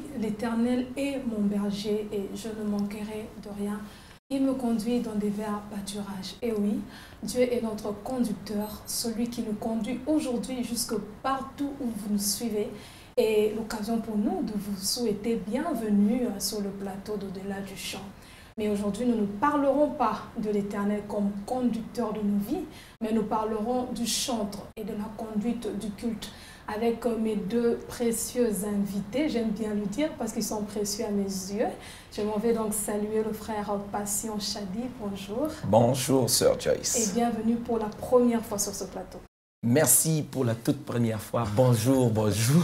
dit, l'Éternel est mon berger et je ne manquerai de rien. Il me conduit dans des verts pâturages. Et oui, Dieu est notre conducteur, celui qui nous conduit aujourd'hui jusque partout où vous nous suivez. Et l'occasion pour nous de vous souhaiter bienvenue sur le plateau d'Au-delà du chant. Mais aujourd'hui, nous ne parlerons pas de l'Éternel comme conducteur de nos vies, mais nous parlerons du chantre et de la conduite du culte avec mes deux précieux invités, j'aime bien le dire parce qu'ils sont précieux à mes yeux. Je m'en vais donc saluer le frère Passion Chadi, bonjour. Bonjour, Sœur Joyce. Et bienvenue pour la première fois sur ce plateau. Merci pour la toute première fois. Bonjour, bonjour.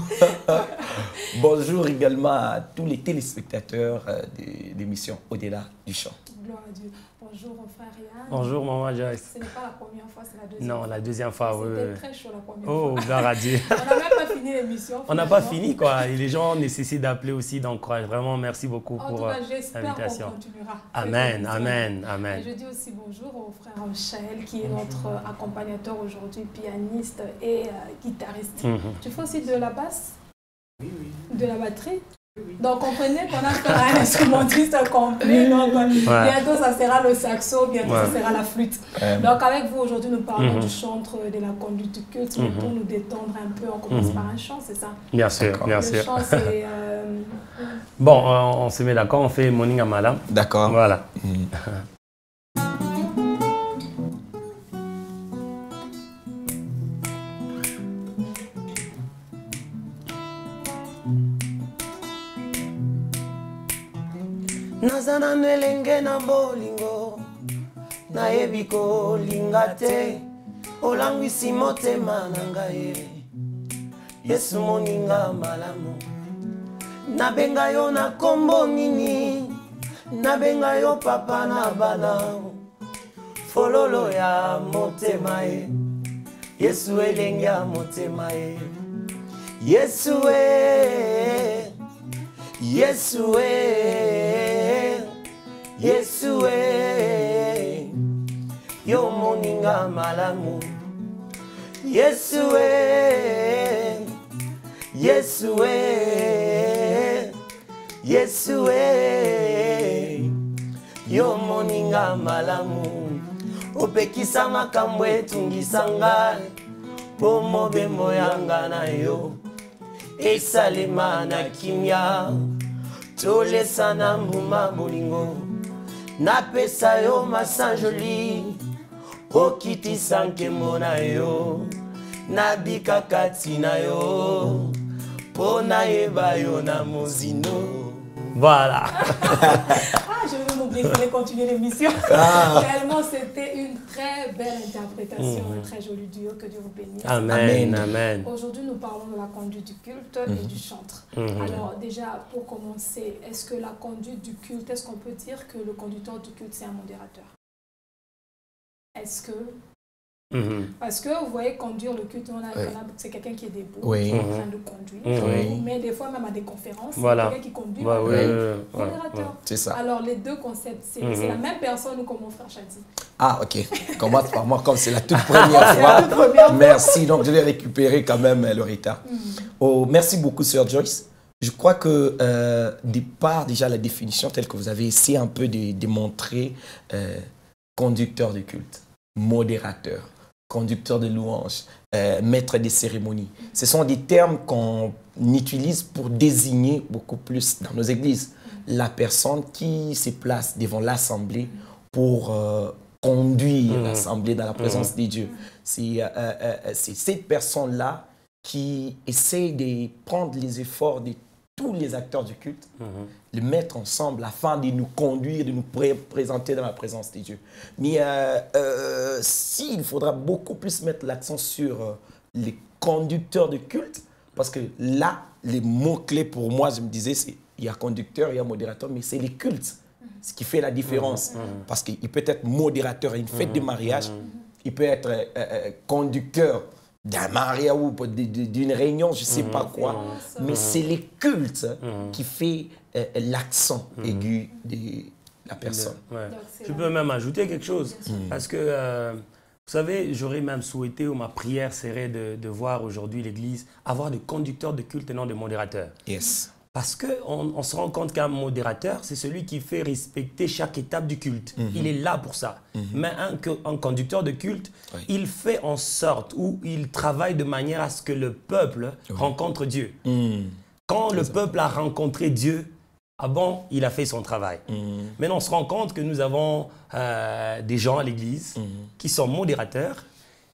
Bonjour également à tous les téléspectateurs de l'émission Au-delà du chant. Gloire à Dieu. Bonjour frère Yann. Bonjour maman Joyce. Ce n'est pas la première fois, c'est la deuxième fois. Non, la deuxième fois, oui. C'était très chaud la première fois. Oh, gloire à Dieu. On n'a même pas fini l'émission. On n'a pas fini quoi. Et les gens nécessitent d'appeler aussi, donc vraiment merci beaucoup pour l'invitation. Amen, amen, amen. Et je dis aussi bonjour au frère Chaël qui est notre accompagnateur aujourd'hui, pianiste et guitariste. Tu fais aussi de la basse? Oui, oui. De la batterie? Donc comprenez qu'on a fait un instrumentiste complet, donc bientôt ça sera le saxo, bientôt ça sera la flûte. Donc avec vous aujourd'hui nous parlons du chantre, de la conduite du culte, mais pour nous détendre un peu, on commence par un chant, c'est ça? Bien sûr, bien sûr. Le chant c'est... Bon, on se met d'accord, on fait Morning Amala. D'accord. Voilà. Nazana nelenge na bolingo nayebi kolinga te olangwisi motema na ngai Yesu moninga malamu nabenga yo na kombo nini nabenga yo papa na bana fololo ya motema Yesu elenge ya motema Yesu Yesu Yesu yo moninga malamu Yesu Yesu Yesu yo moninga malamu opekisa makambo etungisa ngai po mobembo yanga na yo esalema na kimia tolesa na mbuma bolingo napesa yo masanjoli okitisa nkembo na yo nabika kati na yo po nayeba yo na mozindo. Voilà. Je vais m'oublier qu'il fallait continuer l'émission. Réellement, c'était une très belle interprétation, un très joli duo. Que Dieu vous bénisse. Amen, amen. Aujourd'hui, nous parlons de la conduite du culte et du chantre. Alors, déjà, pour commencer, est-ce que la conduite du culte, est-ce qu'on peut dire que le conducteur du culte, c'est un modérateur? Est-ce que... Parce que vous voyez, conduire le culte, c'est quelqu'un qui est debout, qui est en train de conduire. Mais des fois, même à des conférences, c'est quelqu'un qui conduit, modérateur. C'est ça. Alors, les deux concepts, c'est la même personne ou comme mon frère Chadi? Ah, ok. Commence par moi, comme c'est la toute première fois. Merci. Donc, je vais récupérer quand même le retard. Merci beaucoup, Sœur Joyce. Je crois que, départ, déjà, la définition telle que vous avez essayé un peu de démontrer, conducteur de culte, modérateur, conducteur de louanges, maître des cérémonies. Ce sont des termes qu'on utilise pour désigner beaucoup plus dans nos églises la personne qui se place devant l'assemblée pour conduire l'assemblée dans la présence de Dieu. C'est cette personne-là qui essaie de prendre les efforts de tous les acteurs du culte, les mettre ensemble afin de nous conduire, de nous présenter dans la présence de Dieu. Mais il faudra beaucoup plus mettre l'accent sur les conducteurs de culte, parce que là, les mots-clés pour moi, je me disais, il y a conducteur, il y a modérateur, mais c'est les cultes, ce qui fait la différence. Parce qu'il peut être modérateur à une fête de mariage, il peut être conducteur d'un mariage ou d'une réunion, je ne sais pas quoi. Mais c'est les cultes qui fait l'accent aigu de la personne. Je peux même ajouter quelque chose. Parce que, vous savez, j'aurais même souhaité, ou ma prière serait de voir aujourd'hui l'Église avoir des conducteurs de culte et non des modérateurs. Yes. Parce qu'on se rend compte qu'un modérateur, c'est celui qui fait respecter chaque étape du culte. Il est là pour ça. Mais un conducteur de culte, il fait en sorte ou il travaille de manière à ce que le peuple rencontre Dieu. Quand le peuple a rencontré Dieu, ah bon, il a fait son travail. Maintenant, on se rend compte que nous avons des gens à l'église qui sont modérateurs,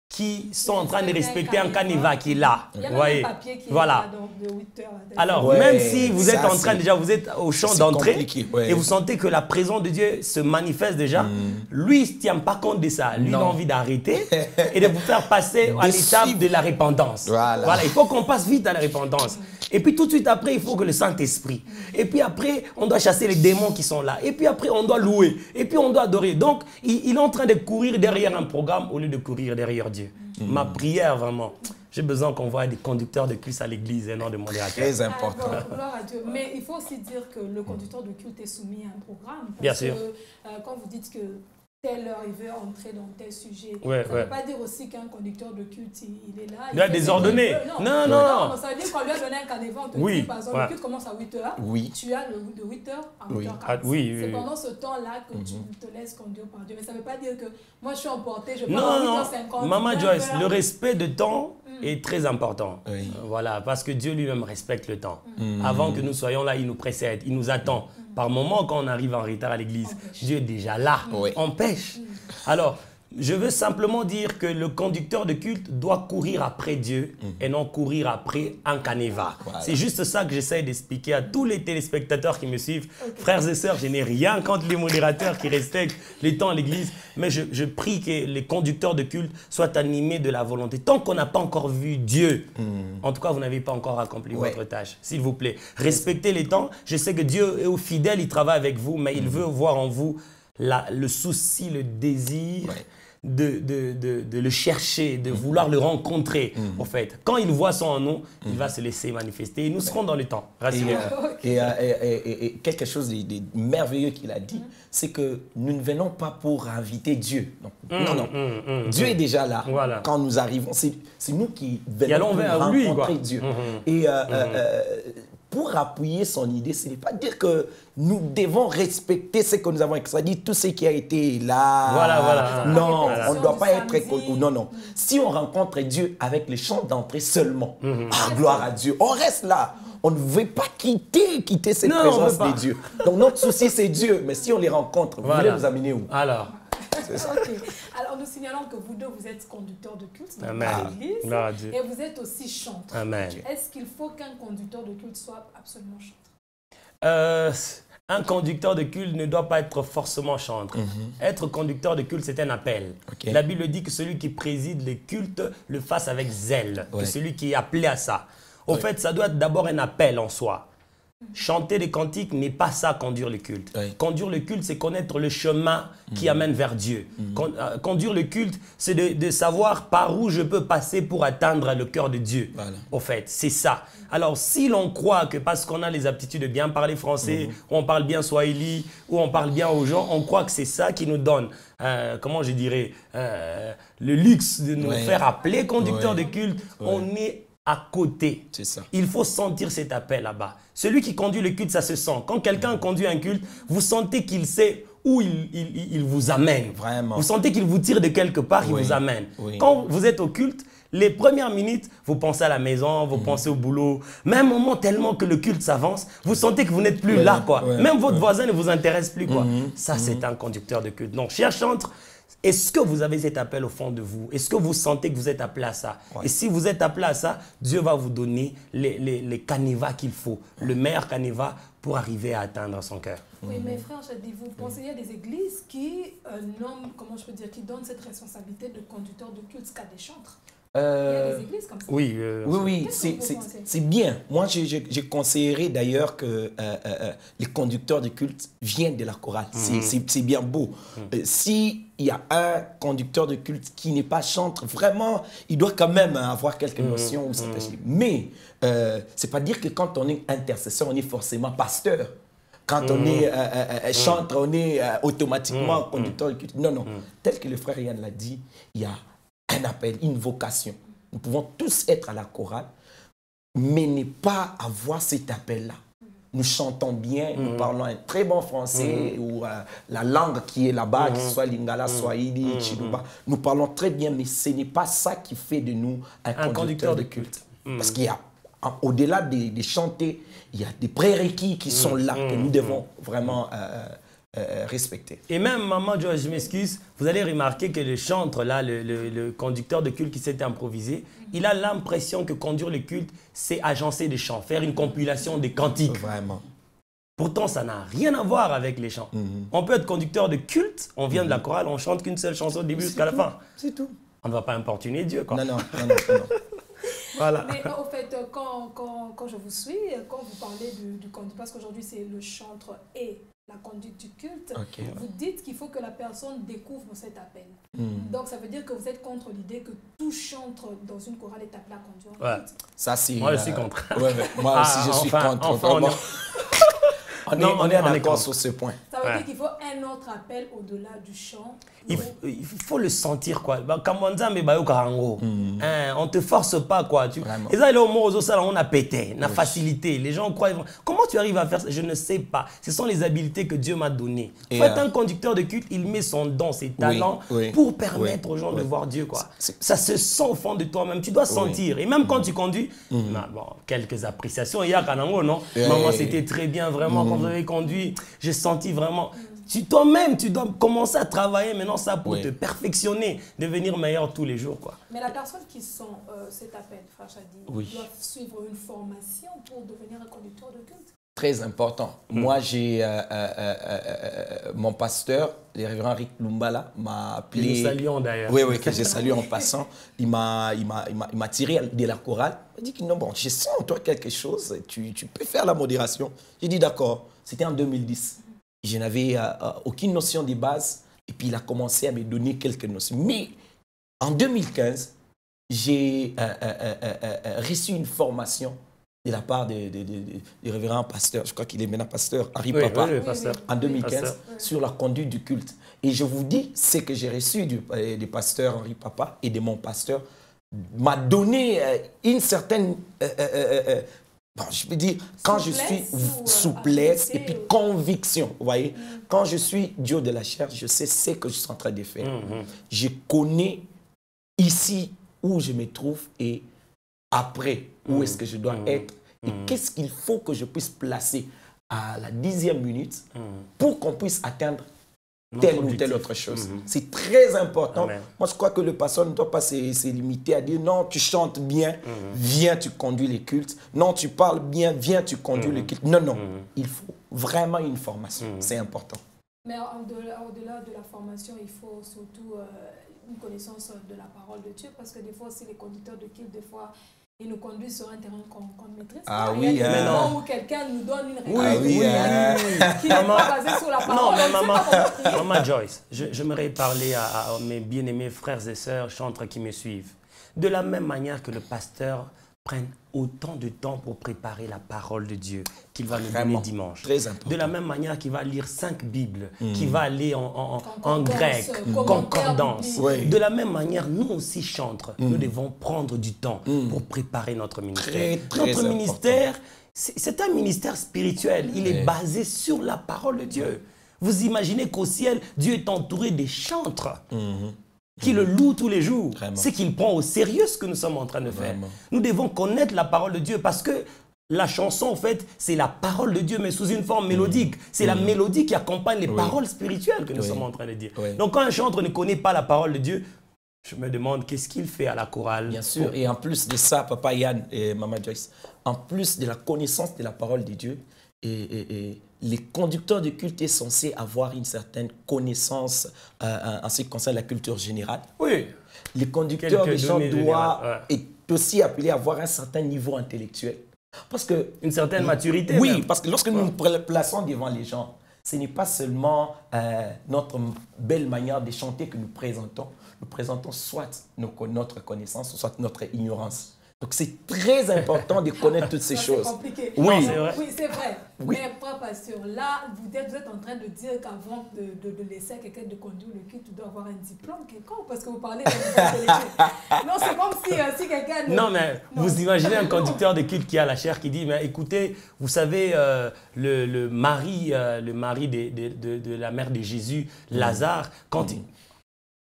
qui sont en train de respecter un canevas qui est là. Il y a même un papier qui est là, donc de 8 heures. Alors, même si vous êtes en train, déjà, vous êtes au champ d'entrée et vous sentez que la présence de Dieu se manifeste déjà, lui, il ne tient pas compte de ça. Lui, il a envie d'arrêter et de vous faire passer à l'étape de la repentance. Voilà, il faut qu'on passe vite à la repentance. Et puis tout de suite après, il faut que le Saint-Esprit. Et puis après, on doit chasser les démons qui sont là. Et puis après, on doit louer. Et puis on doit adorer. Donc, il est en train de courir derrière un programme au lieu de courir derrière Dieu. Ma prière, vraiment, j'ai besoin qu'on voit des conducteurs de culte à l'église et non de modérateurs. Très important. Gloire à Dieu. Mais il faut aussi dire que le conducteur de culte est soumis à un programme. Parce Bien sûr. Que quand vous dites que telle heure, il veut entrer dans tel sujet. Ça ne veut pas dire aussi qu'un conducteur de culte, il est là. Il a désordonné. Non. Ça veut dire qu'on lui a donné un canevas, on te dit, par exemple, le culte commence à 8 heures. Tu as de 8 heures à 8h40. C'est pendant ce temps-là que tu te laisses conduire par Dieu. Mais ça ne veut pas dire que moi, je suis emporté, je pars à 8h50. Maman Joyce, le respect de temps est très important. Voilà, parce que Dieu lui-même respecte le temps. Avant que nous soyons là, il nous précède, il nous attend. Par moment, quand on arrive en retard à l'église, Dieu est déjà là. On pêche. Alors, je veux simplement dire que le conducteur de culte doit courir après Dieu et non courir après un canevas. C'est juste ça que j'essaie d'expliquer à tous les téléspectateurs qui me suivent. Frères et sœurs, je n'ai rien contre les modérateurs qui respectent les temps à l'église, mais je prie que les conducteurs de culte soient animés de la volonté. Tant qu'on n'a pas encore vu Dieu, en tout cas, vous n'avez pas encore accompli votre tâche. S'il vous plaît, respectez les temps. Je sais que Dieu est fidèle, il travaille avec vous, mais il veut voir en vous le souci, le désir de le chercher, de vouloir le rencontrer, en fait. Quand il voit son nom, il va se laisser manifester et nous serons dans le temps. Rassurez-vous. Et quelque chose de merveilleux qu'il a dit, c'est que nous ne venons pas pour inviter Dieu. Non. Dieu est déjà là. Voilà. Quand nous arrivons, c'est nous qui venons pour rencontrer Dieu. Et pour appuyer son idée, ce n'est pas dire que nous devons respecter ce que nous avons extradit, tout ce qui a été là. Voilà. Non, on ne doit pas être... Non. Si on rencontre Dieu avec les chants d'entrée seulement, gloire à Dieu, on reste là. On ne veut pas quitter cette présence de Dieu. Donc notre souci, c'est Dieu. Mais si on les rencontre, vous voulez nous amener où? Alors. C'est ça. Alors nous signalons que vous deux, vous êtes conducteurs de culte dans l'église et vous êtes aussi chanteur. Est-ce qu'il faut qu'un conducteur de culte soit absolument chanteur? Un conducteur de culte ne doit pas être forcément chanteur. Être conducteur de culte, c'est un appel. La Bible dit que celui qui préside les cultes le fasse avec zèle, que celui qui est appelé à ça. Au fait, ça doit être d'abord un appel en soi. Chanter des cantiques n'est pas ça, conduire le culte. Conduire le culte, c'est connaître le chemin qui amène vers Dieu. Conduire le culte, c'est de savoir par où je peux passer pour atteindre le cœur de Dieu. Au fait, c'est ça. Alors, si l'on croit que parce qu'on a les aptitudes de bien parler français, ou on parle bien swahili, ou on parle bien aux gens, on croit que c'est ça qui nous donne, comment je dirais, le luxe de nous faire appeler conducteur de culte, on est à côté. C'est ça. Il faut sentir cet appel là-bas. Celui qui conduit le culte, ça se sent. Quand quelqu'un conduit un culte, vous sentez qu'il sait où il vous amène. Vraiment. Vous sentez qu'il vous tire de quelque part, il vous amène. Quand vous êtes au culte, les premières minutes, vous pensez à la maison, vous pensez au boulot. Mais à un moment tellement que le culte s'avance, vous sentez que vous n'êtes plus là, quoi. Même votre voisin ne vous intéresse plus, quoi. Ça, c'est un conducteur de culte. Donc, cher chantre, est-ce que vous avez cet appel au fond de vous? Est-ce que vous sentez que vous êtes appelé à ça? Et si vous êtes appelé à ça, Dieu va vous donner les canevas qu'il faut, le meilleur canevas pour arriver à atteindre son cœur. Oui, mais frère, vous pensez qu'il y a des églises qui nomment, comment je peux dire, qui donnent cette responsabilité de conducteur de culte qu'à des chantres? Il y a des églises comme ça. Oui, c'est bien. Moi, je conseillerais d'ailleurs que les conducteurs de culte viennent de la chorale. C'est bien beau. S'il y a un conducteur de culte qui n'est pas chantre, vraiment, il doit quand même avoir quelques notions. Mais c'est pas dire que quand on est intercesseur, on est forcément pasteur. Quand on est chantre, on est automatiquement conducteur de culte. Non. Tel que le frère Yann l'a dit, il y a un appel, une vocation. Nous pouvons tous être à la chorale, mais ne pas avoir cet appel-là. nous chantons bien, nous parlons un très bon français, ou la langue qui est là-bas, que ce soit Lingala, Swahili, Chiluba, nous parlons très bien, mais ce n'est pas ça qui fait de nous un conducteur de culte. Parce qu'il y a, au-delà des chanter, il y a des prérequis qui sont là, que nous devons vraiment respecter. Et même, Maman Joyce, je m'excuse, vous allez remarquer que le chantre, là, le conducteur de culte qui s'est improvisé, il a l'impression que conduire le culte, c'est agencer des chants, faire une compilation des cantiques. Vraiment. Pourtant, ça n'a rien à voir avec les chants. On peut être conducteur de culte, on vient de la chorale, on chante qu'une seule chanson du début jusqu'à la fin. C'est tout. On ne va pas importuner Dieu, quoi. Non. Voilà. Mais au fait, quand je vous suis, quand vous parlez du conduite, parce qu'aujourd'hui c'est le chantre et la conduite du culte, vous dites qu'il faut que la personne découvre cet appel. Donc ça veut dire que vous êtes contre l'idée que tout chantre dans une chorale est appelé à conduire un culte. Ça, c'est, moi je suis contre. Moi aussi je suis contre. On est d'accord sur ce point. Ça veut dire qu'il faut un autre appel au-delà du chant. Il faut le sentir, quoi. On te force pas, quoi. Et ça, on a pété, on a facilité. Les gens croient. Comment tu arrives à faire ça? Je ne sais pas. Ce sont les habiletés que Dieu m'a données. Il faut être un conducteur de culte, il met son don, ses talents pour permettre aux gens de voir Dieu, quoi. Ça se sent au fond de toi-même. Tu dois sentir. Et même quand tu conduis, bon, quelques appréciations. Il y a Kanango, non? Maman, c'était très bien, vraiment. Quand vous avez conduit, j'ai senti vraiment. Toi-même, tu dois commencer à travailler maintenant ça pour te perfectionner, devenir meilleur tous les jours, quoi. Mais la personne qui sent cet appel, Frère Chadi, doit suivre une formation pour devenir un conducteur de culte. Très important. Moi, j'ai mon pasteur, le révérend Rick Lumbala, m'a appelé. Nous saluons d'ailleurs. Oui, que j'ai salué en passant. Il m'a tiré de la chorale. Il m'a dit que non, bon, je sens en toi quelque chose, tu peux faire la modération. J'ai dit d'accord. C'était en 2010. Je n'avais aucune notion de base. Et puis, il a commencé à me donner quelques notions. Mais en 2015, j'ai reçu une formation de la part du révérend pasteur, je crois qu'il est maintenant pasteur, Henri Papa, en 2015, sur la conduite du culte. Et je vous dis, ce que j'ai reçu du pasteur Henri Papa et de mon pasteur m'a donné une certaine... bon, je peux dire, quand je suis souplesse et puis conviction, vous voyez, quand je suis Dieu de la chair, je sais ce que je suis en train de faire. Je connais ici où je me trouve et après où est-ce que je dois être et qu'est-ce qu'il faut que je puisse placer à la 10e minute pour qu'on puisse atteindre telle ou telle autre chose. C'est très important. Amen. Moi, je crois que le pasteur ne doit pas se limiter à dire non, tu chantes bien, viens, tu conduis les cultes. Non, tu parles bien, viens, tu conduis les cultes. Non, non. Il faut vraiment une formation. C'est important. Mais au-delà de la formation, il faut surtout une connaissance de la parole de Dieu, parce que des fois, si les conducteurs de culte, des fois, ils nous conduisent sur un terrain qu'on ne maîtrise pas. Ah oui, il y a des moments où quelqu'un nous donne une réponse qui n'est pas basée sur la parole. Non, Maman Joyce, j'aimerais parler à mes bien-aimés frères et sœurs chantres qui me suivent. De la même manière que le pasteur prenne autant de temps pour préparer la parole de Dieu qu'il va nous donner dimanche. Très important. De la même manière qu'il va lire 5 Bibles, qu'il va aller en grec, concordance. De la même manière, nous aussi chantres, nous devons prendre du temps pour préparer notre ministère. Notre ministère, c'est un ministère spirituel. Il est basé sur la parole de Dieu. Vous imaginez qu'au ciel, Dieu est entouré des chantres. Qui le loue tous les jours. C'est qu'il prend au sérieux ce que nous sommes en train de faire. Nous devons connaître la parole de Dieu parce que la chanson, en fait, c'est la parole de Dieu, mais sous une forme mélodique. C'est la mélodie qui accompagne les paroles spirituelles que nous sommes en train de dire. Donc, quand un chantre ne connaît pas la parole de Dieu, je me demande qu'est-ce qu'il fait à la chorale. Bien sûr, et en plus de ça, Papa Yann et Maman Joyce, en plus de la connaissance de la parole de Dieu, et les conducteurs de culte sont censés avoir une certaine connaissance en ce qui concerne la culture générale. Oui. Les conducteurs de chant doivent être aussi appelés à avoir un certain niveau intellectuel. Parce que, une certaine maturité. Oui, même. Parce que lorsque nous nous plaçons devant les gens, ce n'est pas seulement notre belle manière de chanter que nous présentons soit notre connaissance, soit notre ignorance. Donc c'est très important de connaître toutes ces choses. C'est compliqué. Oui, c'est vrai. Oui, c'est vrai. Oui. Mais pas pasteur. Là, vous êtes en train de dire qu'avant de laisser quelqu'un de conduire le culte, tu dois avoir un diplôme quelconque parce que vous parlez de non, c'est comme si quelqu'un... Non, mais vous imaginez un conducteur de culte qui a la chair qui dit, mais écoutez, vous savez, le mari de la mère de Jésus, Lazare, quand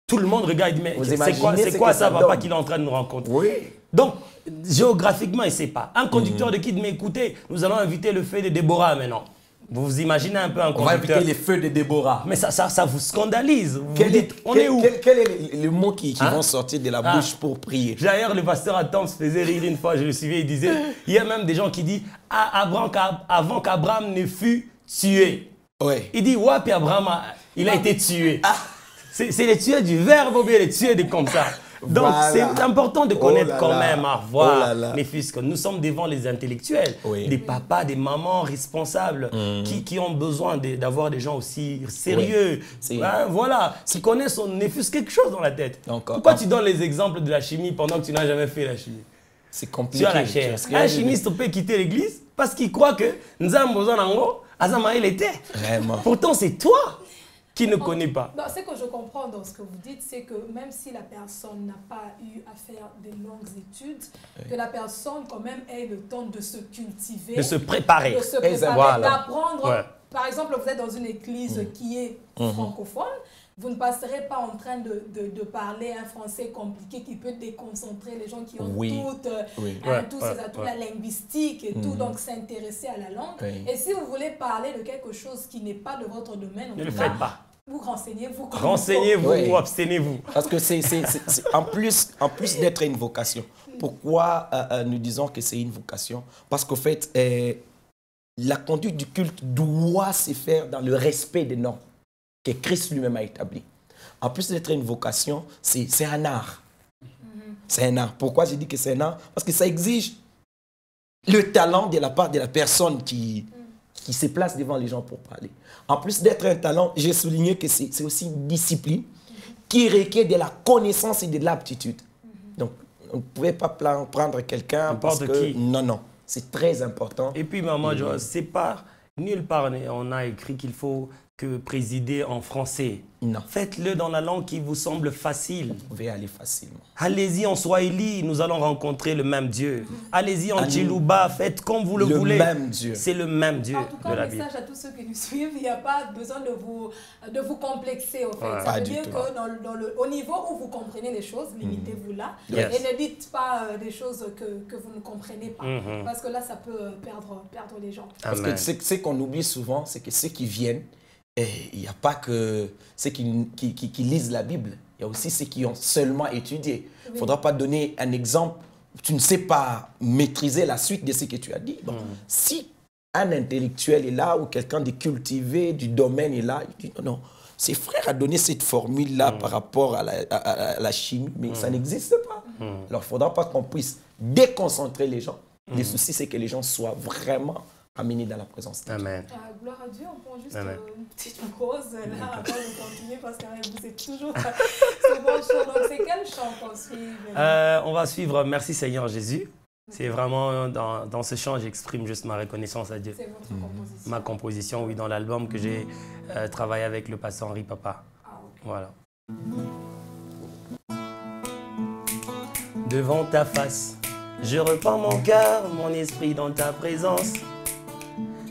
tout le monde regarde, il dit, mais c'est quoi ça, papa, qu'il est en train de nous rencontrer? Oui. Donc, géographiquement, il ne sait pas. Un conducteur de culte, mais écoutez, nous allons inviter le feu de Déborah maintenant. Vous vous imaginez un peu un conducteur. On va inviter les feux de Déborah. Mais ça vous scandalise. Vous dites, on est où? Quel est le mot qui vont sortir de la bouche pour prier? D'ailleurs, le pasteur Adam se faisait rire une fois, je le suivais, il disait, il y a même des gens qui disent, avant qu'Abraham ne fût tué. Ouais. Il dit, ouais, puis Abraham, il a été tué. C'est les tués du verbe ou bien les tués de comme ça. Donc, voilà. C'est important de connaître quand même, voir les fils. Nous sommes devant les intellectuels, des papas, des mamans responsables qui ont besoin d'avoir des gens aussi sérieux. Voilà, qui connaissent ne fût quelque chose dans la tête. Pourquoi tu donnes les exemples de la chimie pendant que tu n'as jamais fait la chimie? C'est compliqué. Tu as la chair. Un chimiste peut quitter l'église parce qu'il croit que Nzambo Zanango, Azamaïl était. Vraiment. Pourtant, c'est toi qui ne connaît pas. Ce que je comprends dans ce que vous dites, c'est que même si la personne n'a pas eu à faire de longues études, que la personne quand même ait le temps de se cultiver, de se préparer, d'apprendre. Ouais. Par exemple, vous êtes dans une église qui est francophone, vous ne passerez pas en train de parler un français compliqué qui peut déconcentrer les gens qui ont tous ces atouts, la linguistique et tout, donc s'intéresser à la langue. Et si vous voulez parler de quelque chose qui n'est pas de votre domaine, ne le faites pas. Vous renseignez-vous. Renseignez-vous ou abstenez-vous. Parce que en plus d'être une vocation. Pourquoi nous disons que c'est une vocation? Parce qu'au fait, la conduite du culte doit se faire dans le respect des normes que Christ lui-même a établi. En plus d'être une vocation, c'est un art. C'est un art. Pourquoi je dis que c'est un art? Parce que ça exige le talent de la part de la personne qui se place devant les gens pour parler. En plus d'être un talent, j'ai souligné que c'est aussi une discipline qui requiert de la connaissance et de l'aptitude. Donc, on ne pouvait pas prendre quelqu'un parce que... Non, c'est très important. Et puis, maman, c'est pas... Nulle part on a écrit qu'il faut que présider en français. Non. Faites-le dans la langue qui vous semble facile. Vous pouvez aller facilement. Allez-y en Swahili, nous allons rencontrer le même Dieu. Allez-y en Chiluba, faites comme vous le voulez. Le même Dieu. C'est le même Dieu. En tout cas, un message à tous ceux qui nous suivent, il n'y a pas besoin de vous complexer. En fait. Ça veut dire que au niveau où vous comprenez les choses, limitez-vous là. Et ne dites pas des choses que vous ne comprenez pas. Parce que là, ça peut perdre les gens. Parce que ce qu'on oublie souvent, c'est que ceux qui viennent, il n'y a pas que ceux qui lisent la Bible. Il y a aussi ceux qui ont seulement étudié. Il ne faudra pas donner un exemple. Tu ne sais pas maîtriser la suite de ce que tu as dit. Bon, si un intellectuel est là ou quelqu'un de cultivé du domaine est là, il dit non, c'est frère a donné cette formule-là par rapport à la chimie, mais ça n'existe pas. Alors, il ne faudra pas qu'on puisse déconcentrer les gens. Le souci, c'est que les gens soient vraiment amenés dans la présence de Dieu. Amen. Gloire à Dieu, on prend juste une petite pause là avant de continuer parce que vous êtes toujours souvent chaud. Donc c'est quel chant qu'on suit? On va suivre Merci Seigneur Jésus. C'est vraiment dans ce chant, j'exprime juste ma reconnaissance à Dieu. C'est votre composition? Ma composition, oui, dans l'album que j'ai travaillé avec le pasteur Henri Papa. Voilà. Devant ta face, je repends mon cœur, mon esprit dans ta présence.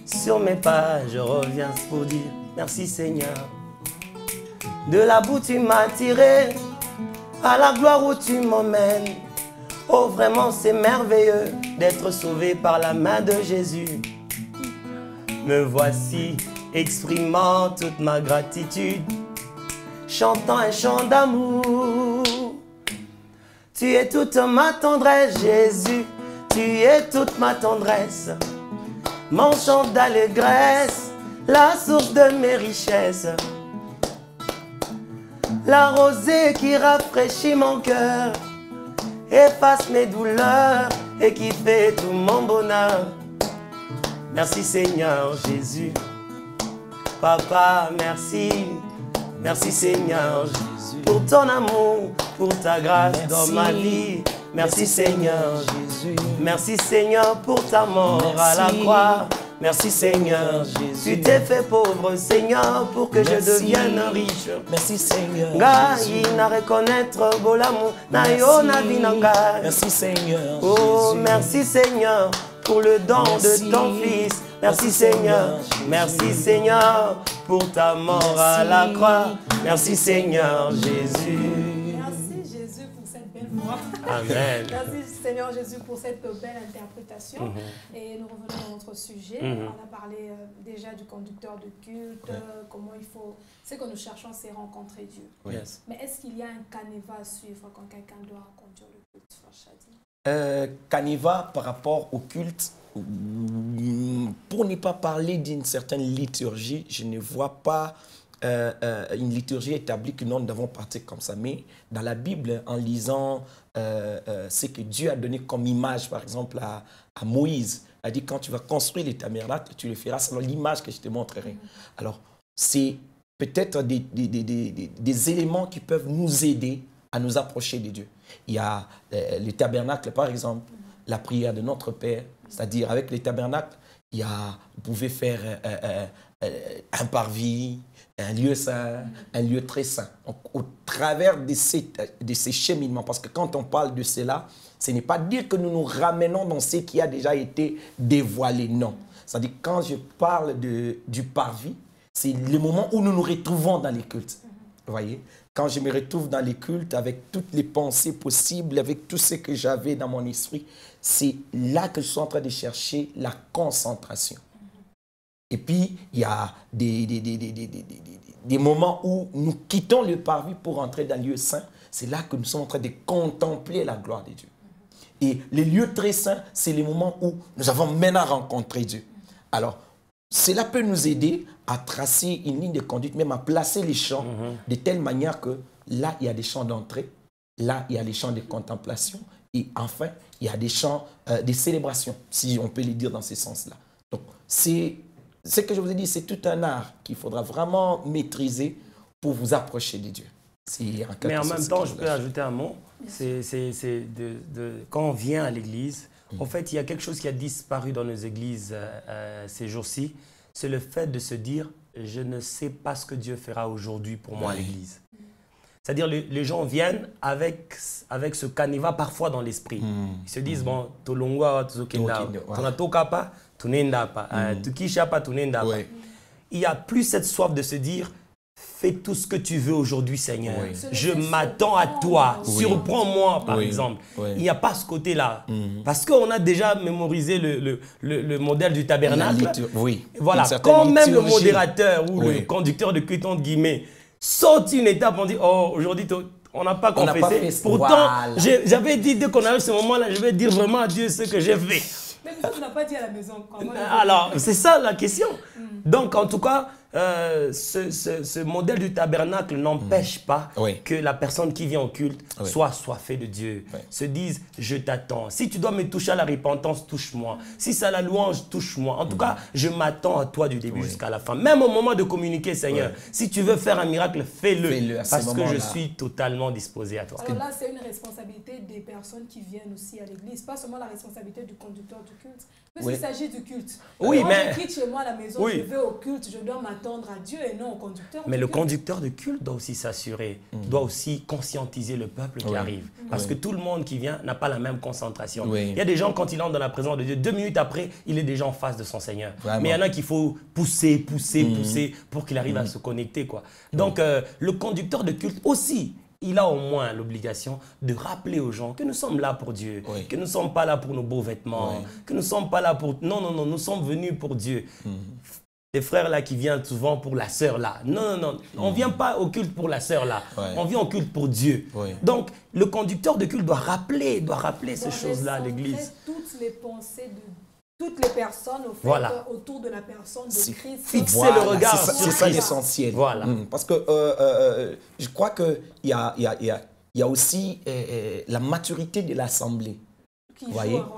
Sur mes pas, je reviens pour dire merci Seigneur. De la boue tu m'as tiré, à la gloire où tu m'emmènes. Oh vraiment c'est merveilleux d'être sauvé par la main de Jésus. Me voici exprimant toute ma gratitude, chantant un chant d'amour. Tu es toute ma tendresse Jésus, tu es toute ma tendresse. Mon chant d'allégresse, la source de mes richesses. La rosée qui rafraîchit mon cœur, efface mes douleurs et qui fait tout mon bonheur. Merci Seigneur Jésus. Papa, merci. Merci Seigneur Jésus. Pour ton amour, pour ta grâce dans ma vie. Merci Seigneur Jésus. Merci Seigneur pour ta mort à la croix. Merci Seigneur Jésus. Tu t'es fait pauvre Seigneur pour que je devienne riche. Merci Seigneur. Reconnaître bolamu na yo na binanga. Merci Seigneur. Oh merci Seigneur pour le don de ton fils. Merci Seigneur. Merci Seigneur pour ta mort à la croix. Merci Seigneur Jésus. Merci Jésus pour cette belle voix. Amen. Merci Seigneur Jésus pour cette belle interprétation. Et nous revenons à notre sujet. On a parlé déjà du conducteur de culte, comment il faut... Ce que nous cherchons, c'est rencontrer Dieu. Yes. Mais est-ce qu'il y a un canevas à suivre quand quelqu'un doit conduire le culte, Frère Chadi? Canevas par rapport au culte, pour ne pas parler d'une certaine liturgie, je ne vois pas une liturgie établie que nous devons partir comme ça. Mais dans la Bible, en lisant ce que Dieu a donné comme image, par exemple, à Moïse, a dit quand tu vas construire les tabernacles, tu le feras selon l'image que je te montrerai. Alors, c'est peut-être des éléments qui peuvent nous aider à nous approcher de Dieu. Il y a les tabernacles, par exemple, la prière de notre Père, c'est-à-dire avec les tabernacles, il y a, vous pouvez faire un parvis, un lieu saint, un lieu très saint. Donc, au travers de ces cheminements, parce que quand on parle de cela, ce n'est pas dire que nous nous ramenons dans ce qui a déjà été dévoilé, non. C'est-à-dire quand je parle du parvis, c'est le moment où nous nous retrouvons dans les cultes. Vous voyez? Quand je me retrouve dans les cultes avec toutes les pensées possibles, avec tout ce que j'avais dans mon esprit, c'est là que je suis en train de chercher la concentration. Et puis, il y a des moments où nous quittons le parvis pour entrer dans le lieu saint. C'est là que nous sommes en train de contempler la gloire de Dieu. Et les lieux très saints, c'est les moments où nous avons maintenant rencontré Dieu. Alors, cela peut nous aider à tracer une ligne de conduite, même à placer les chants de telle manière que là, il y a des chants d'entrée, là, il y a des chants de contemplation, et enfin, il y a des chants de célébration, si on peut les dire dans ce sens-là. Donc, c'est ce que je vous ai dit, c'est tout un art qu'il faudra vraiment maîtriser pour vous approcher de Dieu. Mais en même temps, je peux ajouter un mot. Quand on vient à l'église, en fait, il y a quelque chose qui a disparu dans nos églises ces jours-ci. C'est le fait de se dire, je ne sais pas ce que Dieu fera aujourd'hui pour moi à l'église. C'est-à-dire, les gens viennent avec ce canevas parfois dans l'esprit. Ils se disent, bon, il n'y a plus cette soif de se dire, fais tout ce que tu veux aujourd'hui, Seigneur. Je m'attends à toi. Surprends-moi, par exemple. Il n'y a pas ce côté-là. Parce qu'on a déjà mémorisé le modèle du tabernacle. Voilà. Quand même le modérateur ou le conducteur de culte, entre guillemets, saute une étape, on dit, oh, aujourd'hui, on n'a pas confessé. Pourtant, j'avais dit, dès qu'on a eu ce moment-là, je vais dire vraiment à Dieu ce que j'ai fait. Mais ça, tu n'as pas dit à la maison. Alors, c'est ça la question. Donc, en tout cas, ce modèle du tabernacle n'empêche pas que la personne qui vient au culte soit soifée de Dieu, se dise « je t'attends ». Si tu dois me toucher à la repentance, touche-moi. Si c'est à la louange, touche-moi. En tout cas, je m'attends à toi du début jusqu'à la fin. Même au moment de communiquer, Seigneur, si tu veux faire un miracle, fais-le. Parce que je suis totalement disposé à toi. Alors là, c'est une responsabilité des personnes qui viennent aussi à l'église. Pas seulement la responsabilité du conducteur du culte. Puisqu'il s'agit du culte. Oui, moi, mais... je quitte chez moi à la maison, je vais au culte, je dois m'attendre à Dieu et non au conducteur. Mais le conducteur de culte doit aussi s'assurer, doit aussi conscientiser le peuple qui arrive. Parce que tout le monde qui vient n'a pas la même concentration. Il y a des gens, quand ils entrent dans la présence de Dieu, 2 minutes après, il est déjà en face de son Seigneur. Vraiment. Mais il y en a qu'il faut pousser pour qu'il arrive à se connecter, quoi. Donc, le conducteur de culte aussi, il a au moins l'obligation de rappeler aux gens que nous sommes là pour Dieu, que nous ne sommes pas là pour nos beaux vêtements, que nous ne sommes pas là pour... Non, non, non, nous sommes venus pour Dieu. Les frères là qui viennent souvent pour la sœur là. Non, non, non, on ne vient pas au culte pour la sœur là, on vient au culte pour Dieu. Donc, le conducteur de culte doit rappeler ces choses-là à l'église. Toutes les pensées de toutes les personnes au fait, autour de la personne de Christ. Fixer le regard. C'est ça l'essentiel. Voilà. Parce que je crois qu'il y a aussi la maturité de l'assemblée.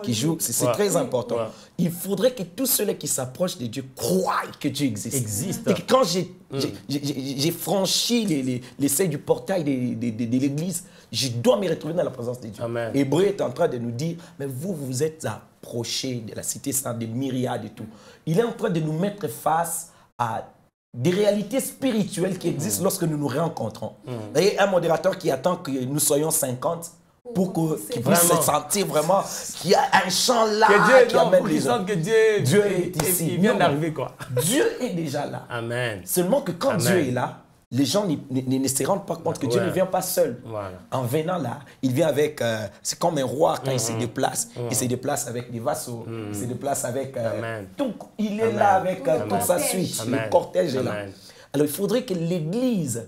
qui joue, c'est très important. Ouais. Il faudrait que tous ceux qui s'approchent de Dieu croient que Dieu existe. Et que quand j'ai franchi les seuils du portail de l'église, je dois me retrouver dans la présence de Dieu. Amen. Hébreu est en train de nous dire, mais vous êtes approchés de la cité sainte, des myriades et tout. Il est en train de nous mettre face à des réalités spirituelles qui existent lorsque nous nous rencontrons. Et un modérateur qui attend que nous soyons 50 pour qu'il puisse se sentir vraiment qu'il y a un chant là qui amène les gens. Que Dieu est ici. Il vient d'arriver quoi. Dieu est déjà là. Amen. Seulement que quand Dieu est là, les gens ne se rendent pas compte que Dieu ne vient pas seul. Voilà. En venant là, il vient avec... c'est comme un roi quand il se déplace. Il se déplace avec des vassaux. Il se déplace avec... donc, il est là avec toute sa suite. Le cortège est là. Alors, il faudrait que l'Église,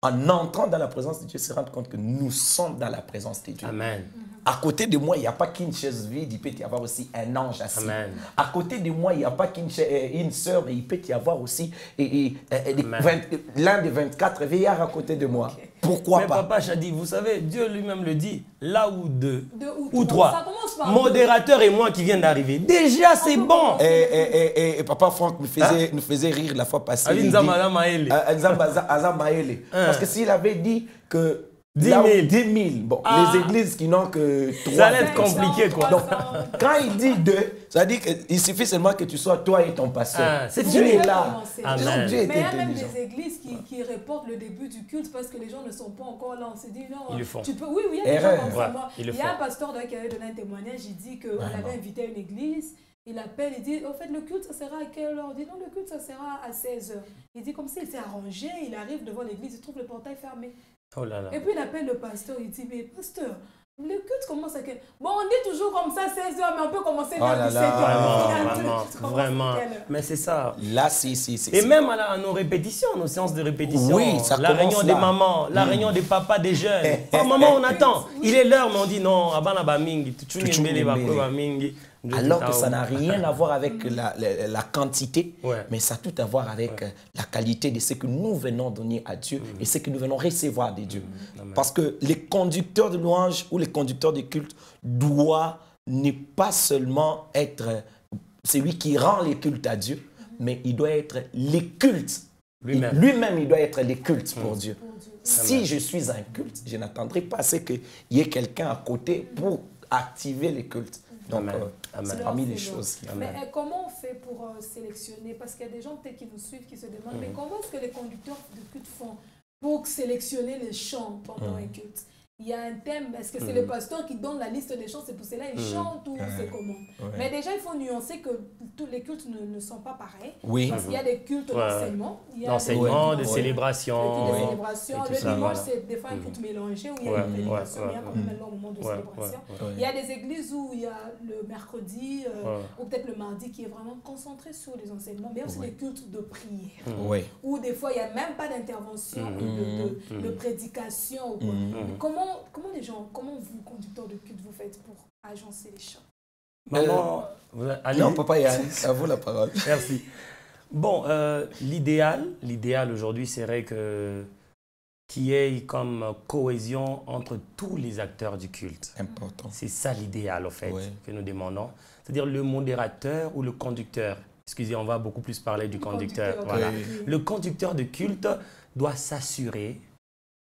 en entrant dans la présence de Dieu, se rende compte que nous sommes dans la présence de Dieu. Amen. À côté de moi, il n'y a pas qu'une chaise vide, il peut y avoir aussi un ange assis. Amen. À côté de moi, il n'y a pas qu'une sœur, il peut y avoir aussi l'un des 24 veillards à côté de moi. Okay. Pourquoi pas? Mais Papa Chadi, vous savez, Dieu lui-même le dit, là où deux ou trois, modérateur et moi qui viennent d'arriver, déjà c'est bon. Et Papa Franck nous faisait rire la fois passée. Parce que s'il avait dit que 10 000. Bon, les églises qui n'ont que 3. Ça allait être compliqué, quoi. Donc, quand il dit 2, ça veut dire qu'il suffit seulement que tu sois toi et ton pasteur. Dieu est là. Amen. Mais il y a même des églises qui reportent le début du culte parce que les gens ne sont pas encore là. On s'est dit non. Ils le font. Tu peux, oui, il y a des gens comme ça. Il y a un pasteur qui avait donné un témoignage. Il dit qu'on l'avait invité à une église. Il appelle, il dit, au fait, le culte, ça sera à quelle heure? Il dit, non, le culte, ça sera à 16h. Il dit, comme ça, il s'est arrangé, il arrive devant l'église, il trouve le portail fermé. Oh là là. Et puis il appelle le pasteur, il dit, mais pasteur, le culte commence à quelle heure? Bon, on dit toujours comme ça, 16h, mais on peut commencer vers 17h. Vraiment. Mais c'est ça. Là, Et même à nos répétitions, nos séances de répétition, la réunion des mamans, la réunion des papas, des jeunes. Oh, maman, on attend. Il est l'heure, mais on dit non, abana ba mingi, alors que ça n'a rien à voir avec la quantité, mais ça a tout à voir avec la qualité de ce que nous venons donner à Dieu et ce que nous venons recevoir de Dieu. Parce que les conducteurs de louange ou les conducteurs de culte doivent ne pas seulement être celui qui rend les cultes à Dieu, mais il doit être les cultes. Lui-même, il doit être les cultes pour Dieu. Si je suis un culte, je n'attendrai pas à ce qu'il y ait quelqu'un à côté pour activer les cultes. Donc, c'est parmi les choses qui... Mais comment on fait pour sélectionner? Parce qu'il y a des gens peut-être qui nous suivent, qui se demandent, mais comment est-ce que les conducteurs de culte font pour sélectionner les chants pendant un culte? Il y a un thème, est-ce que c'est le pasteur qui donne la liste des chants, c'est pour cela qu'ils chantent ou c'est comment? Mais déjà, il faut nuancer que tous les cultes ne sont pas pareils. Parce qu'il y a des cultes d'enseignement. D'enseignement, de célébration. Le dimanche, c'est des fois un culte mélangé où il y a une prédication, il y a quand même un long moment de célébration. Il y a des églises où il y a le mercredi ou peut-être le mardi qui est vraiment concentré sur les enseignements, mais aussi des cultes de prière. Où des fois, il n'y a même pas d'intervention, de prédication. Comment les gens, comment vous, conducteurs de culte, vous faites pour agencer les chants? Maman, non, papa, à vous la parole. Merci. Bon, l'idéal aujourd'hui serait qu'il y ait comme cohésion entre tous les acteurs du culte. Important. C'est ça l'idéal, en fait, que nous demandons. C'est-à-dire le modérateur ou le conducteur. Excusez, on va beaucoup plus parler du conducteur. Voilà. Le conducteur de culte doit s'assurer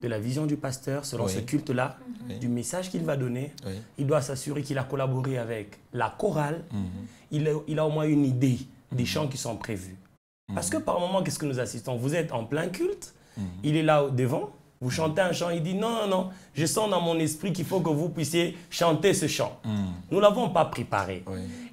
de la vision du pasteur selon ce culte-là, du message qu'il va donner. Il doit s'assurer qu'il a collaboré avec la chorale. Il a au moins une idée des chants qui sont prévus. Parce que par moment, qu'est-ce que nous assistons? Vous êtes en plein culte, il est là devant, vous chantez un chant, il dit non, je sens dans mon esprit qu'il faut que vous puissiez chanter ce chant. Nous ne l'avons pas préparé.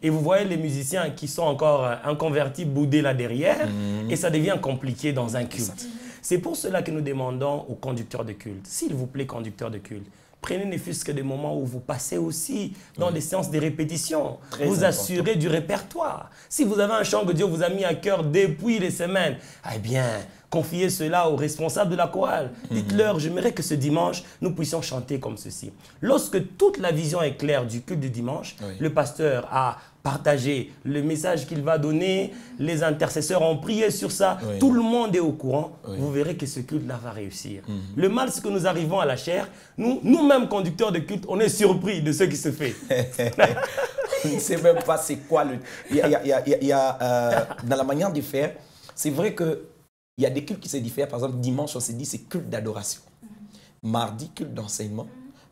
Et vous voyez les musiciens qui sont encore inconvertis boudés là derrière, et ça devient compliqué dans un culte. C'est pour cela que nous demandons aux conducteurs de culte, s'il vous plaît, conducteurs de culte, prenez ne fût-ce que des moments où vous passez aussi dans des séances de répétition. Vous assurez du répertoire. Si vous avez un chant que Dieu vous a mis à cœur depuis des semaines, eh bien, confiez cela aux responsables de la chorale. Dites-leur, j'aimerais que ce dimanche, nous puissions chanter comme ceci. Lorsque toute la vision est claire du culte du dimanche, le pasteur a partagé le message qu'il va donner, les intercesseurs ont prié sur ça, tout le monde est au courant, vous verrez que ce culte-là va réussir. Le mal, c'est que nous arrivons à la chair, nous-mêmes conducteurs de culte, on est surpris de ce qui se fait. On ne sait même pas c'est quoi le... dans la manière de faire, c'est vrai qu'il y a des cultes qui se diffèrent. Par exemple, dimanche, on s'est dit c'est culte d'adoration. Mardi, culte d'enseignement.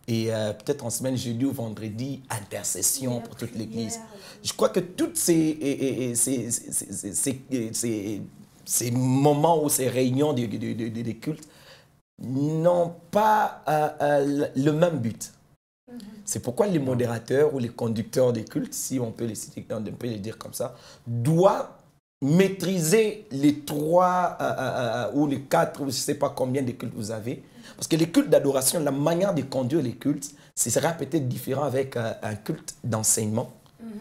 Et peut-être en semaine, jeudi ou vendredi, intercession pour toute l'Église. Je crois que tous ces moments ou ces réunions de cultes n'ont pas le même but. C'est pourquoi les modérateurs ou les conducteurs des cultes, si on peut les citer, on peut les dire comme ça, doivent maîtriser les 3 ou les 4 ou je ne sais pas combien de cultes vous avez. Parce que les cultes d'adoration, la manière de conduire les cultes, ce sera peut-être différent avec un culte d'enseignement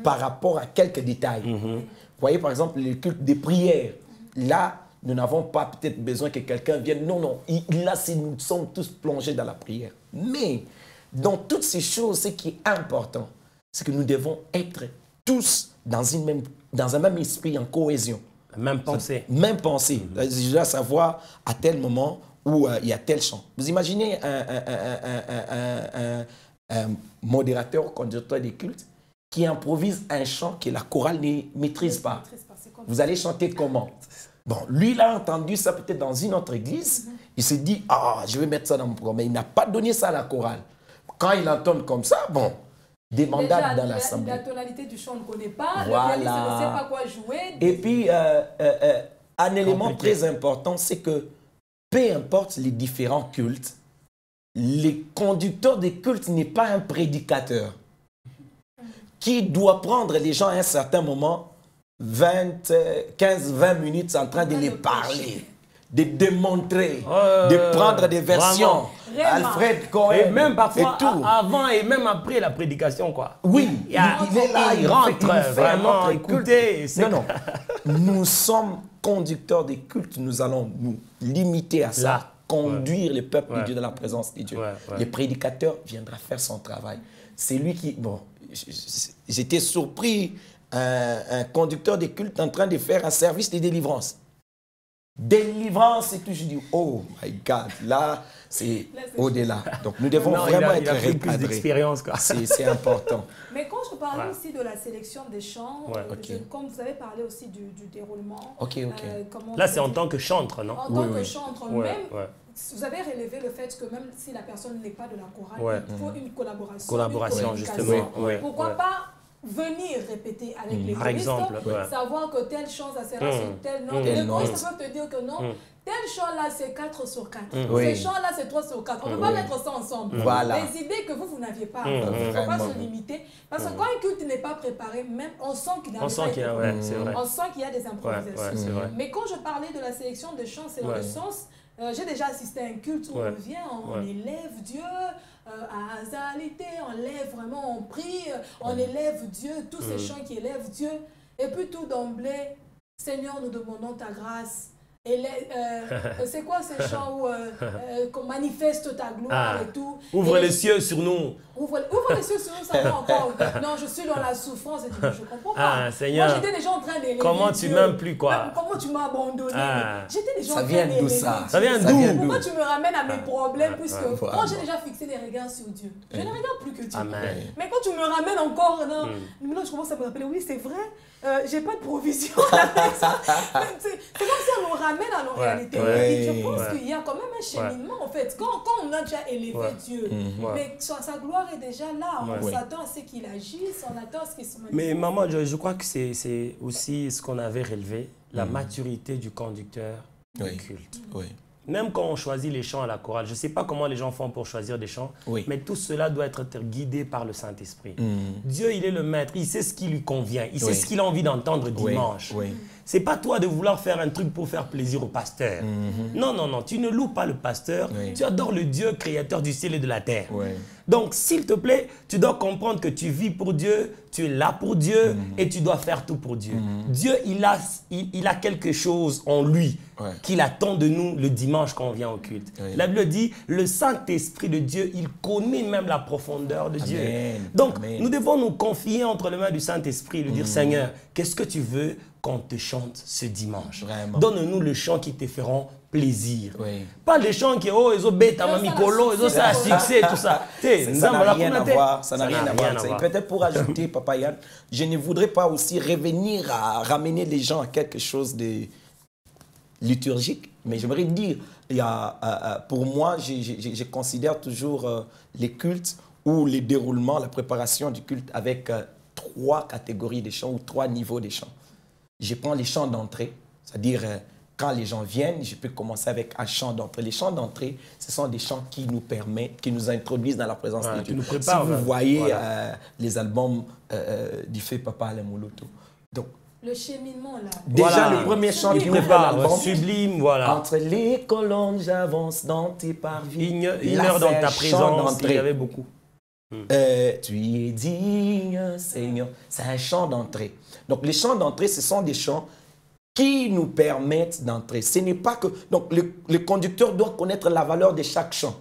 par rapport à quelques détails. Vous voyez par exemple les cultes de prière. Là, nous n'avons pas peut-être besoin que quelqu'un vienne. Non, non, là, nous sommes tous plongés dans la prière. Mais dans toutes ces choses, ce qui est important, c'est que nous devons être tous dans un même esprit, en cohésion. Même pensée. Même pensée. Je dois savoir à tel moment où il y a tel chant. Vous imaginez un modérateur ou conducteur des cultes qui improvise un chant que la chorale ne maîtrise pas. Vous allez chanter comment? Bon, lui, il a entendu ça peut-être dans une autre église. Il s'est dit, ah, je vais mettre ça dans mon programme. Mais il n'a pas donné ça à la chorale. Quand il entend comme ça, bon, des mandats dans l'assemblée. La tonalité du chant, on ne connaît pas. Voilà. Le pianiste ne sait pas quoi jouer. Et puis, un élément très important, c'est que peu importe les différents cultes, le conducteur des cultes n'est pas un prédicateur qui doit prendre les gens à un certain moment, 15-20 minutes en train de les parler, de démontrer, de prendre des versions. Vraiment. Alfred Cohen. Et même parfois, et tout. avant et même après la prédication, quoi. Oui, il est là, il rentre vraiment, écoutez. Non, non. Nous sommes conducteurs des cultes, nous allons nous limiter à ça, là. Conduire le peuple de Dieu dans la présence de Dieu. Le prédicateur viendra faire son travail. C'est lui qui... Bon, j'étais surpris, un conducteur des cultes en train de faire un service de délivrance. Délivrance, et tout, je dis, oh my God, là, c'est au-delà. Donc, nous devons vraiment être recadrés. C'est important. Mais quand je parlais aussi de la sélection des chants, comme vous avez parlé aussi du déroulement. Là, c'est en tant que chantre, non? En tant que chantre, même, vous avez relevé le fait que même si la personne n'est pas de la chorale, il faut une collaboration. Collaboration, justement. Pourquoi pas venir répéter avec les choristes, savoir que telle chant, ça sera sur tel nom. Les choristes peuvent te dire que non, tel chant là c'est 4 sur 4. Ce chant là c'est 3 sur 4. On ne peut pas mettre ça ensemble. Les idées que vous n'aviez pas. Il ne faut pas se limiter. Parce que quand un culte n'est pas préparé, même on sent qu'il y a des improvisations. Mais quand je parlais de la sélection de chants, c'est dans le sens... j'ai déjà assisté à un culte où on vient, on élève Dieu à Azalité, on lève vraiment, on prie, on élève Dieu, tous ces chants qui élèvent Dieu. Et puis tout d'emblée, Seigneur, nous demandons ta grâce. C'est quoi ces chants où qu'on manifeste ta gloire et tout? Ouvre les cieux sur nous. Ouvre les cieux sur nous, ça va encore. Non, je suis dans la souffrance. Et je ne comprends pas. Seigneur, moi, j'étais déjà en train d'élever comment tu m'aimes plus, quoi? Comment tu m'as abandonné? J'étais déjà en train d'élever Dieu. Ça vient d'où? Pourquoi tu me ramènes à mes problèmes? Puisque moi, j'ai déjà fixé les regards sur Dieu. Je ne regarde plus que Dieu. Mais quand tu me ramènes encore, maintenant, je commence à me rappeler, oui, c'est vrai, j'ai pas de provision. C'est comme si on nous ramène à nos réalités. Et je pense qu'il y a quand même un cheminement, en fait. Quand on a déjà élevé Dieu, mais sa gloire est déjà là. On s'attend à ce qu'il agisse, on attend à ce qu'il se manifeste. Mais maman, je crois que c'est aussi ce qu'on avait relevé, la maturité du conducteur du culte. Même quand on choisit les chants à la chorale, je ne sais pas comment les gens font pour choisir des chants, mais tout cela doit être guidé par le Saint-Esprit. Dieu, il est le maître, il sait ce qui lui convient, il sait ce qu'il a envie d'entendre dimanche. c'est pas toi de vouloir faire un truc pour faire plaisir au pasteur. Non, non, non, tu ne loues pas le pasteur, tu adores le Dieu créateur du ciel et de la terre. Donc, s'il te plaît, tu dois comprendre que tu vis pour Dieu, tu es là pour Dieu et tu dois faire tout pour Dieu. Dieu, il a quelque chose en lui qu'il attend de nous le dimanche quand on vient au culte. La Bible dit, le Saint-Esprit de Dieu, il connaît même la profondeur de Dieu. Donc, nous devons nous confier entre les mains du Saint-Esprit et lui dire, Seigneur, qu'est-ce que tu veux qu'on te chante ce dimanche? Donne-nous le chant qui te feront plaisir. Pas les chants qui, oh, ils ont bêta, mamicolo, ils ont ça, succès, tout ça. Ça n'a rien à voir. Ça n'a rien à voir. Peut-être pour ajouter, Papa Yann, je ne voudrais pas aussi revenir à ramener les gens à quelque chose de liturgique, mais j'aimerais dire, pour moi, je considère toujours les cultes ou les déroulements, la préparation du culte avec 3 catégories de chants ou 3 niveaux de chants. Je prends les chants d'entrée, c'est-à-dire quand les gens viennent, je peux commencer avec un chant d'entrée. Les chants d'entrée, ce sont des chants qui nous permettent, qui nous introduisent dans la présence de Dieu. Si vous voyez les albums du fait Papa Alain Mouloto. Donc, le cheminement, là. Déjà, le premier chant qui prépare l'album. Sublime, voilà. Entre les colonnes, j'avance dans tes parvis. Une heure dans ta présence, il y avait beaucoup. Tu es digne, Seigneur. C'est un chant d'entrée. Donc, les chants d'entrée, ce sont des chants qui nous permettent d'entrer. Ce n'est pas que... Donc, le conducteur doit connaître la valeur de chaque chant.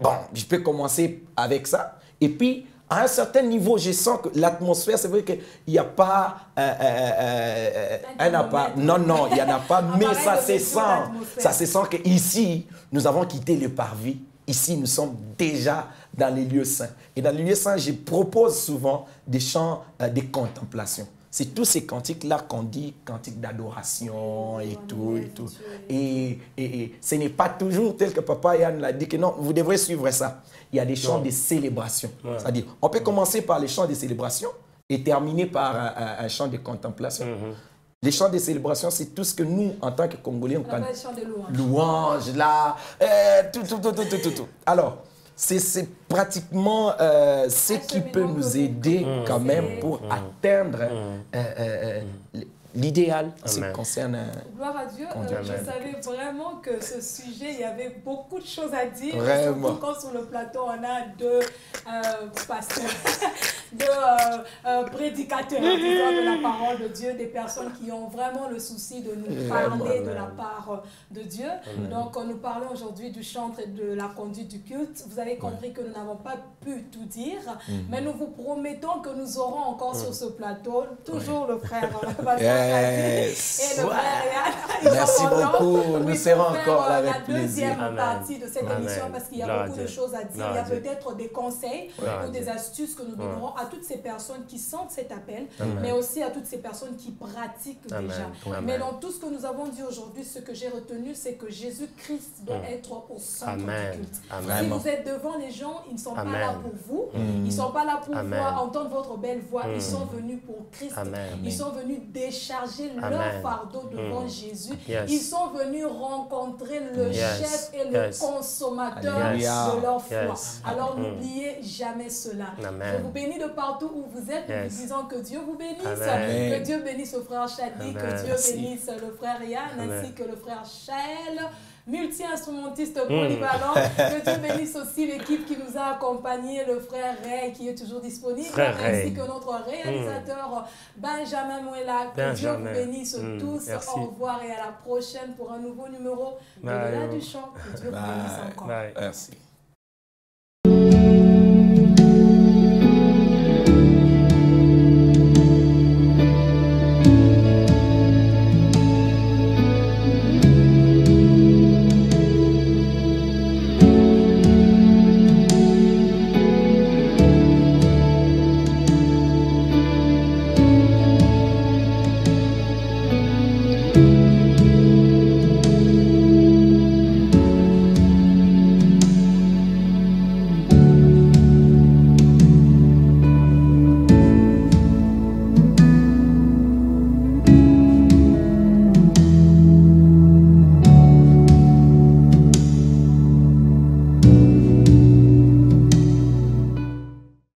Bon, je peux commencer avec ça. Et puis, à un certain niveau, je sens que l'atmosphère, c'est vrai qu'il n'y a pas un appart. Non, non, il n'y en a pas, mais ça se sent. Ça se sent qu'ici, nous avons quitté le parvis. Ici, nous sommes déjà dans les lieux saints. Et dans les lieux saints, je propose souvent des chants de contemplation. C'est tous ces cantiques-là qu'on dit, cantiques d'adoration et tout, et tout. Et ce n'est pas toujours tel que Papa Yann l'a dit que non, vous devrez suivre ça. Il y a des chants de célébration. C'est-à-dire, on peut commencer par les chants de célébration et terminer par un chant de contemplation. Les chants de célébration, c'est tout ce que nous, en tant que Congolais, on appelle les chants de louange. Louange, là, tout. Alors, c'est pratiquement ce qui peut nous aider quand même pour atteindre l'idéal en ce qui concerne... Gloire à Dieu, je savais vraiment que ce sujet, il y avait beaucoup de choses à dire. Vraiment. Surtout quand sur le plateau, on a 2 pasteurs, 2 prédicateurs, disons, de la parole de Dieu, des personnes qui ont vraiment le souci de nous parler de la part de Dieu. Donc, nous parlons aujourd'hui du chantre et de la conduite du culte. Vous avez compris que nous n'avons pas pu tout dire, mais nous vous promettons que nous aurons encore sur ce plateau toujours le frère Yes. et le frère Yann. Merci beaucoup. Nous serons encore là avec la deuxième plaisir. partie de cette émission parce qu'il y a beaucoup de choses à dire. Il y a peut-être des conseils ou des astuces que nous donnerons à toutes ces personnes qui sentent cet appel, mais aussi à toutes ces personnes qui pratiquent déjà. Mais dans tout ce que nous avons dit aujourd'hui, ce que j'ai retenu, c'est que Jésus-Christ doit être au centre du culte. Si vous êtes devant les gens, ils ne sont pas là pour vous. Ils ne sont pas là pour entendre votre belle voix. Ils sont venus pour Christ. Ils sont venus décharger leur fardeau devant Jésus. Ils sont venus rencontrer le chef et le consommateur de leur foi. Alors n'oubliez jamais cela. Je vous bénis de partout où vous êtes, nous vous disons que Dieu vous bénisse, que Dieu bénisse le frère Chadi, que Dieu bénisse le frère Yann, ainsi que le frère Shael, multi-instrumentiste polyvalent. Que Dieu bénisse aussi l'équipe qui nous a accompagnés, le frère Ray qui est toujours disponible, ainsi que notre réalisateur Benjamin Mouela. Que Dieu vous bénisse tous. Merci. Au revoir et à la prochaine pour un nouveau numéro de Delà du Chant. Que Dieu vous bénisse encore. Merci.